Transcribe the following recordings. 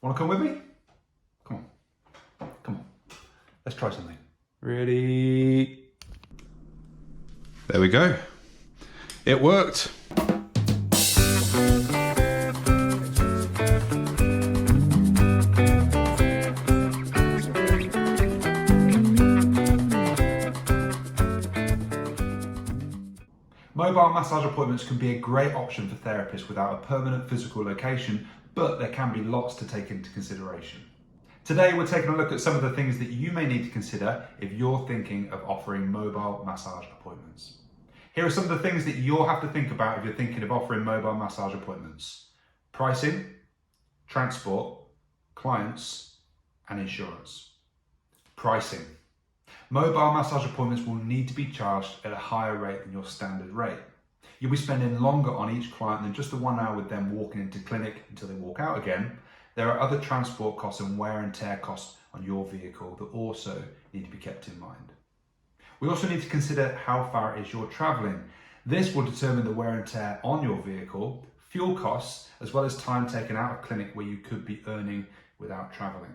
Want to come with me? Come on. Come on. Let's try something. Ready? There we go. It worked. Mobile massage appointments can be a great option for therapists without a permanent physical location, but there can be lots to take into consideration. Today we're taking a look at some of the things that you may need to consider if you're thinking of offering mobile massage appointments. Here are some of the things that you'll have to think about if you're thinking of offering mobile massage appointments: pricing, transport, clients, and insurance. Pricing. Mobile massage appointments will need to be charged at a higher rate than your standard rate. You'll be spending longer on each client than just the 1 hour with them walking into clinic until they walk out again. There are other transport costs and wear and tear costs on your vehicle that also need to be kept in mind. We also need to consider how far it is you're travelling. This will determine the wear and tear on your vehicle, fuel costs, as well as time taken out of clinic where you could be earning without travelling.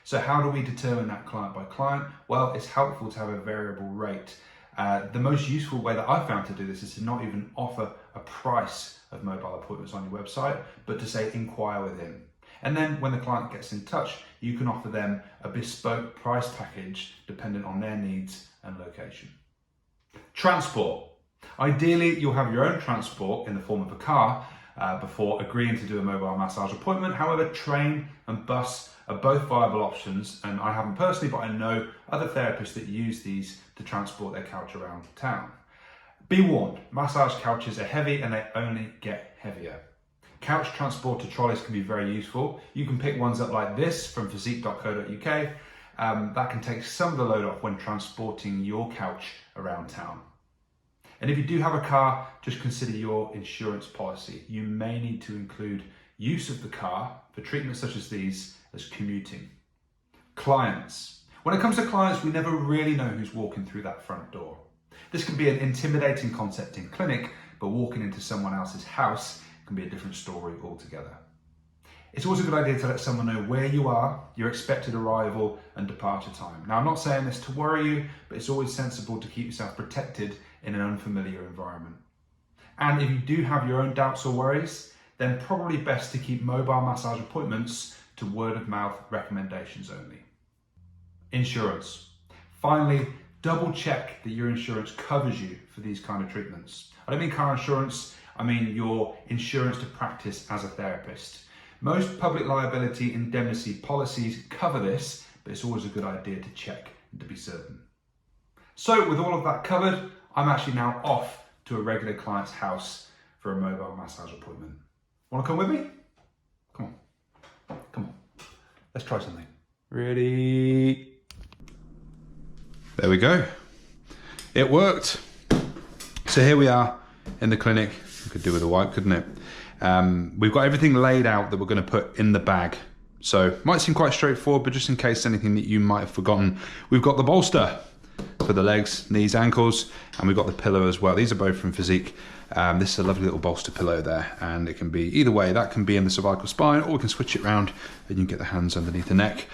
So how do we determine that client by client? Well, it's helpful to have a variable rate. The most useful way that I've found to do this is to not even offer a price of mobile appointments on your website, but to say inquire within. And then when the client gets in touch, you can offer them a bespoke price package dependent on their needs and location. Transport. Ideally, you'll have your own transport in the form of a car before agreeing to do a mobile massage appointment. However, train and bus are both viable options, and I haven't personally, but I know other therapists that use these to transport their couch around town. Be warned, massage couches are heavy and they only get heavier. Couch transporter trolleys can be very useful. You can pick ones up like this from physique.co.uk. That can take some of the load off when transporting your couch around town. And if you do have a car, just consider your insurance policy. You may need to include use of the car for treatments such as these as commuting. Clients. When it comes to clients, we never really know who's walking through that front door. This can be an intimidating concept in clinic, but walking into someone else's house can be a different story altogether. It's always a good idea to let someone know where you are, your expected arrival and departure time. Now, I'm not saying this to worry you, but it's always sensible to keep yourself protected in an unfamiliar environment. And if you do have your own doubts or worries, then probably best to keep mobile massage appointments to word of mouth recommendations only. Insurance. Finally, double check that your insurance covers you for these kind of treatments. I don't mean car insurance, I mean your insurance to practice as a therapist. Most public liability indemnity policies cover this, but it's always a good idea to check and to be certain. So with all of that covered, I'm actually now off to a regular client's house for a mobile massage appointment. Want to come with me? Come on. Come on. Let's try something. Ready? There we go. It worked. So here we are in the clinic. We could do with a wipe, couldn't it? We've got everything laid out that we're going to put in the bag. So might seem quite straightforward, but just in case anything that you might have forgotten, we've got the bolster for the legs, knees, ankles, and we've got the pillow as well. These are both from Physique. This is a lovely little bolster pillow there, and it can be either way. That can be in the cervical spine, or we can switch it around and you can get the hands underneath the neck.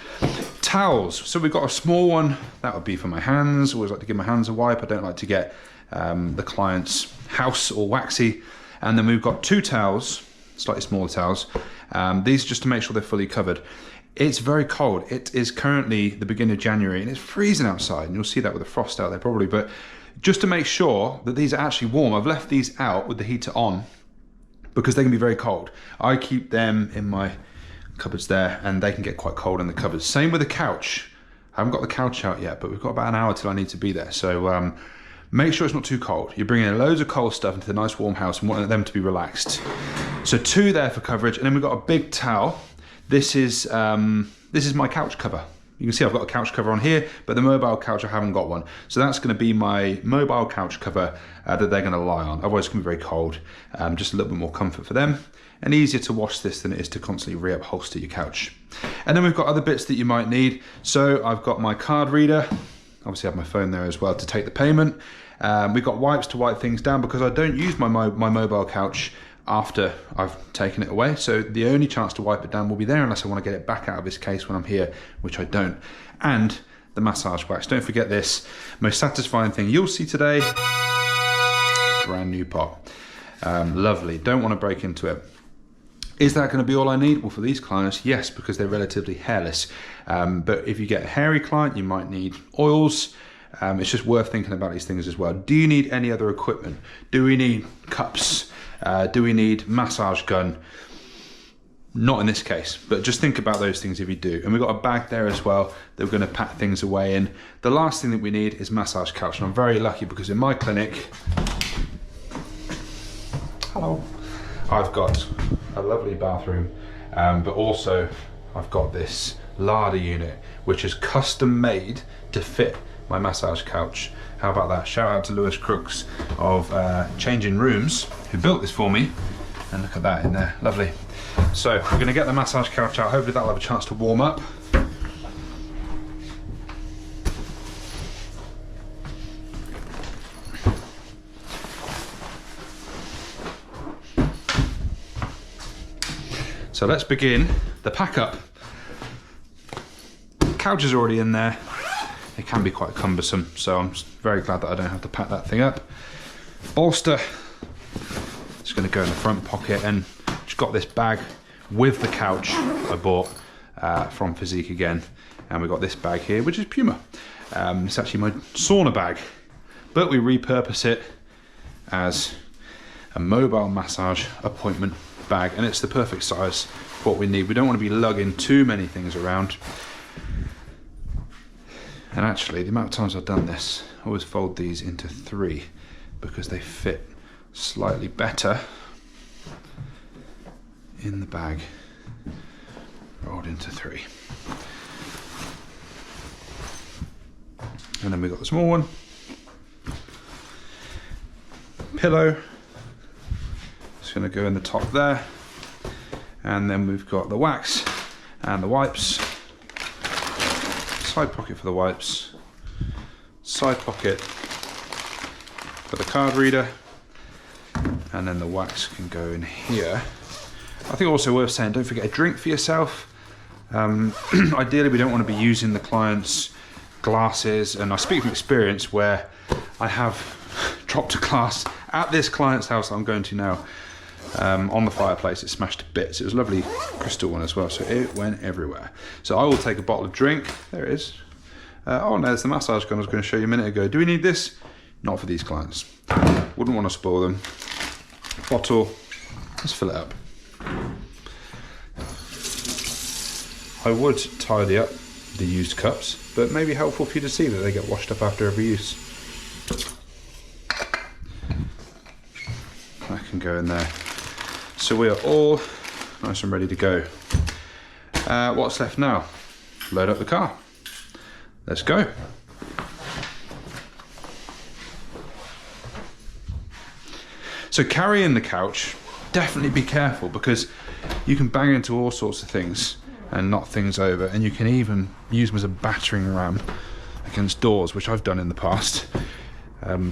Towels. So we've got a small one. That would be for my hands. Always like to give my hands a wipe. I don't like to get the client's house all waxy. And then we've got 2 towels, slightly smaller towels. These are just to make sure they're fully covered. It's very cold. It is currently the beginning of January and it's freezing outside, and you'll see that with the frost out there probably, but just to make sure that these are actually warm, I've left these out with the heater on because they can be very cold. I keep them in my cupboards there and they can get quite cold in the cupboards. Same with the couch. I haven't got the couch out yet, but we've got about an hour till I need to be there. So make sure it's not too cold. You're bringing in loads of cold stuff into the nice warm house and want them to be relaxed. So 2 there for coverage, and then we've got a big towel. This is my couch cover. You can see I've got a couch cover on here, but the mobile couch, I haven't got one. So that's going to be my mobile couch cover that they're going to lie on. Otherwise it's going to be very cold. Just a little bit more comfort for them. And easier to wash this than it is to constantly reupholster your couch. And then we've got other bits that you might need. So I've got my card reader. Obviously I have my phone there as well to take the payment. We've got wipes to wipe things down because I don't use my mobile couch after I've taken it away. So the only chance to wipe it down will be there unless I want to get it back out of this case when I'm here, which I don't. And the massage wax. Don't forget this. Most satisfying thing you'll see today, brand new pot. Lovely, don't want to break into it. Is that going to be all I need? Well, for these clients, yes, because they're relatively hairless. But if you get a hairy client, you might need oils. It's just worth thinking about these things as well. Do you need any other equipment? Do we need cups? Do we need massage gun? Not in this case, but just think about those things if you do. And we've got a bag there as well that we're going to pack things away in. The last thing that we need is massage couch. And I'm very lucky because in my clinic, hello, I've got a lovely bathroom, but also I've got this larder unit, which is custom made to fit my massage couch. How about that? Shout out to Lewis Crooks of Changing Rooms, who built this for me. And look at that in there, lovely. So we're gonna get the massage couch out. Hopefully that'll have a chance to warm up. So let's begin the pack up. Couch is already in there. It can be quite cumbersome, so I'm very glad that I don't have to pack that thing up. Bolster, it's gonna go in the front pocket, and just got this bag with the couch I bought from Physique again. And we've got this bag here, which is Puma. It's actually my sauna bag, but we repurpose it as a mobile massage appointment bag, and it's the perfect size for what we need. We don't want to be lugging too many things around. And actually, the amount of times I've done this, I always fold these into 3 because they fit slightly better in the bag, rolled into 3. And then we've got the small one, pillow, it's going to go in the top there, and then we've got the wax and the wipes, side pocket for the wipes, side pocket for the card reader, and then the wax can go in here. I think also worth saying, don't forget a drink for yourself. Ideally, we don't want to be using the client's glasses, and I speak from experience where I have dropped a glass at this client's house that I'm going to now on the fireplace. It smashed to bits. It was a lovely crystal one as well, so it went everywhere. So I will take a bottle of drink. There it is. Oh, no, there's the massage gun I was going to show you a minute ago. Do we need this? Not for these clients. Wouldn't want to spoil them. Bottle. Let's fill it up. I would tidy up the used cups, but it may be helpful for you to see that they get washed up after every use. That can go in there. So we are all nice and ready to go. What's left now? Load up the car. Let's go. So carrying the couch, definitely be careful because you can bang into all sorts of things and knock things over, and you can even use them as a battering ram against doors, which I've done in the past.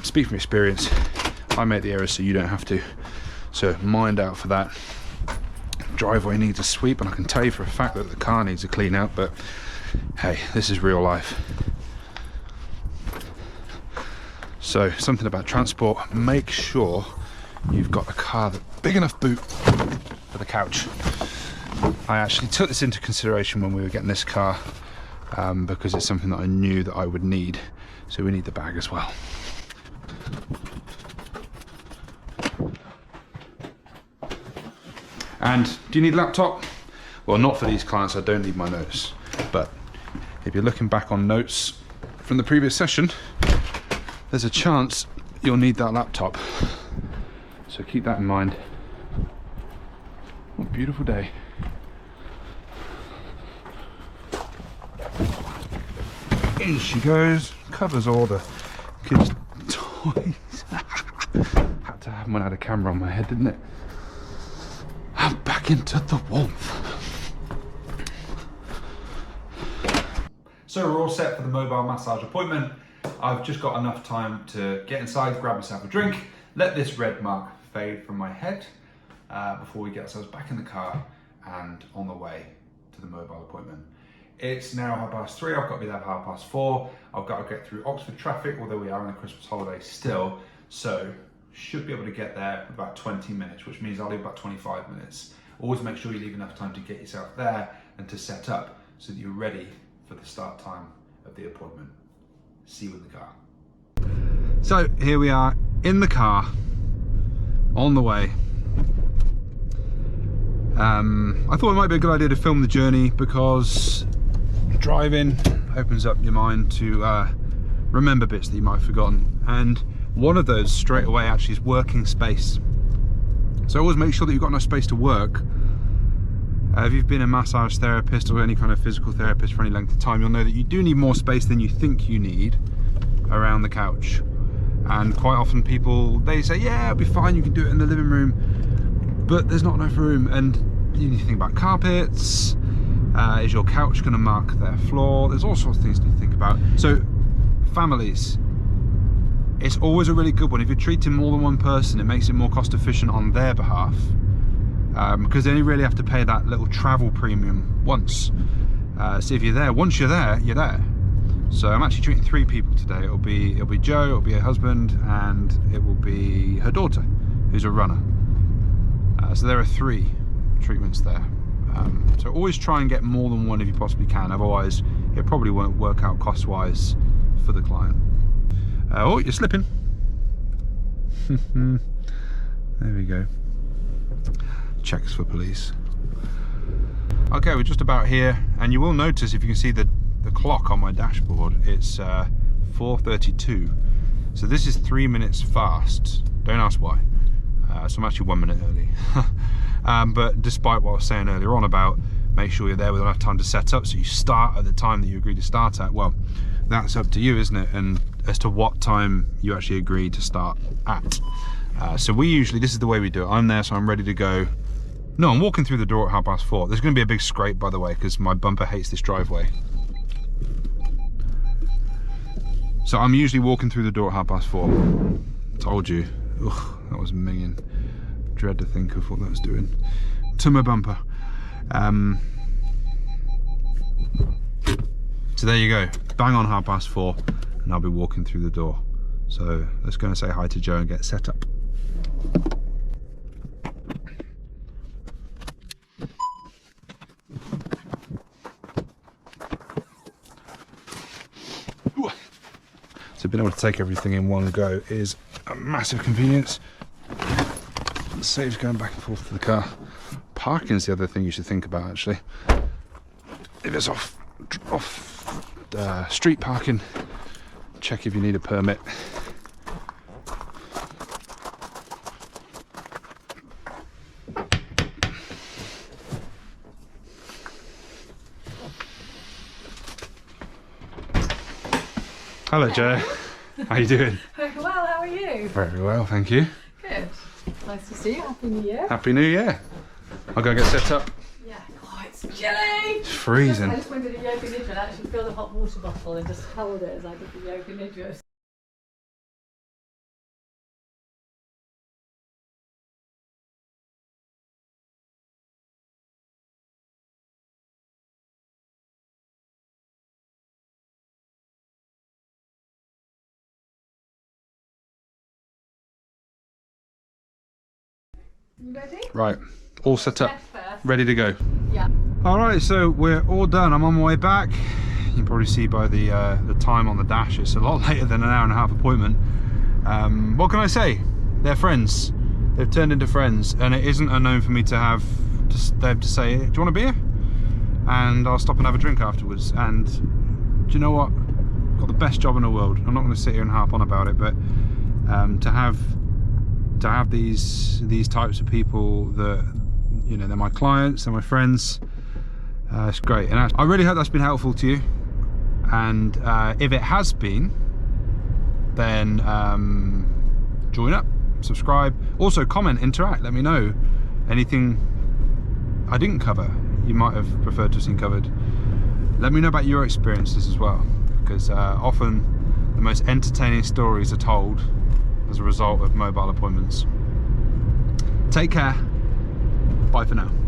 Speak from experience, I make the errors so you don't have to. So mind out for that. Driveway needs a sweep, and I can tell you for a fact that the car needs a clean out, but hey, this is real life. So something about transport, make sure you've got a car that's big enough boot for the couch. I actually took this into consideration when we were getting this car because it's something that I knew that I would need. So we need the bag as well. And do you need a laptop? Well, not for these clients, I don't need my notes. But if you're looking back on notes from the previous session, there's a chance you'll need that laptop. So keep that in mind. What a beautiful day. In she goes, covers all the kids' toys. Had to have one, had a camera on my head, didn't it? And back into the warmth. So we're all set for the mobile massage appointment. I've just got enough time to get inside, grab myself a drink, let this red mark fade from my head, before we get ourselves back in the car and on the way to the mobile appointment. It's now 3:30, I've got to be there for 4:30. I've got to get through Oxford traffic, although we are on the Christmas holiday still, so should be able to get there in about 20 minutes, which means I'll leave about 25 minutes. Always make sure you leave enough time to get yourself there and to set up so that you're ready for the start time of the appointment. See you in the car. So here we are in the car, on the way. I thought it might be a good idea to film the journey because driving opens up your mind to remember bits that you might have forgotten, and one of those straight away actually is working space. So always make sure that you've got enough space to work. If you've been a massage therapist or any kind of physical therapist for any length of time, you'll know that you do need more space than you think you need around the couch. And quite often people, they say, yeah, it'll be fine, you can do it in the living room, but there's not enough room. And you need to think about carpets. Is your couch going to mark their floor? There's all sorts of things to think about. So families, it's always a really good one. If you're treating more than one person, it makes it more cost efficient on their behalf, because they only really have to pay that little travel premium once. So if you're there, once you're there, you're there. So I'm actually treating 3 people today. It'll be Jo, it'll be her husband, and it will be her daughter, who's a runner. So there are 3 treatments there. So always try and get more than one if you possibly can, otherwise it probably won't work out cost-wise for the client. Oh, you're slipping. There we go. Checks for police. Okay, we're just about here, and you will notice, if you can see the clock on my dashboard, it's 4:32. So this is 3 minutes fast. Don't ask why. So I'm actually 1 minute early. But despite what I was saying earlier on about make sure you're there with enough time to set up so you start at the time that you agreed to start at, well, that's up to you, isn't it? And as to what time you actually agreed to start at. So we usually, this is the way we do it. I'm there, so I'm ready to go. No, I'm walking through the door at 4:30. There's going to be a big scrape, by the way, because my bumper hates this driveway. So I'm usually walking through the door at 4:30. Told you. Ugh, that was minging. Dread to think of what that was doing to my bumper. So there you go, bang on 4:30, and I'll be walking through the door. So let's go and say hi to Jo and get set up. So being able to take everything in one go is a massive convenience. Saves going back and forth to the car. Parking's the other thing you should think about, actually. If it's off street parking, check if you need a permit. Hello, Jo. How you doing? Very well, how are you? Very well, thank you. Good. Nice to see you. Happy New Year. Happy New Year. I'll go get set up. Yeah. Oh, it's chilly. It's freezing. I just went to the yoga nidra and actually filled a hot water bottle and just held it as I did the yoga nidra. You ready? Right, all set up, ready to go. Yeah. All right, so we're all done. I'm on my way back. You can probably see by the time on the dash, it's a lot later than an hour-and-a-half appointment. What can I say? They're friends. They've turned into friends, and it isn't unknown for me to have them to say, "Do you want a beer?" And I'll stop and have a drink afterwards. And do you know what? I've got the best job in the world. I'm not going to sit here and harp on about it, but to have these types of people that, you know, they're my clients, they're my friends. It's great, and I really hope that's been helpful to you. And if it has been, then join up, subscribe, also comment, interact, let me know anything I didn't cover you might have preferred to have seen covered. Let me know about your experiences as well, because often the most entertaining stories are told as a result of mobile appointments. Take care. Bye for now.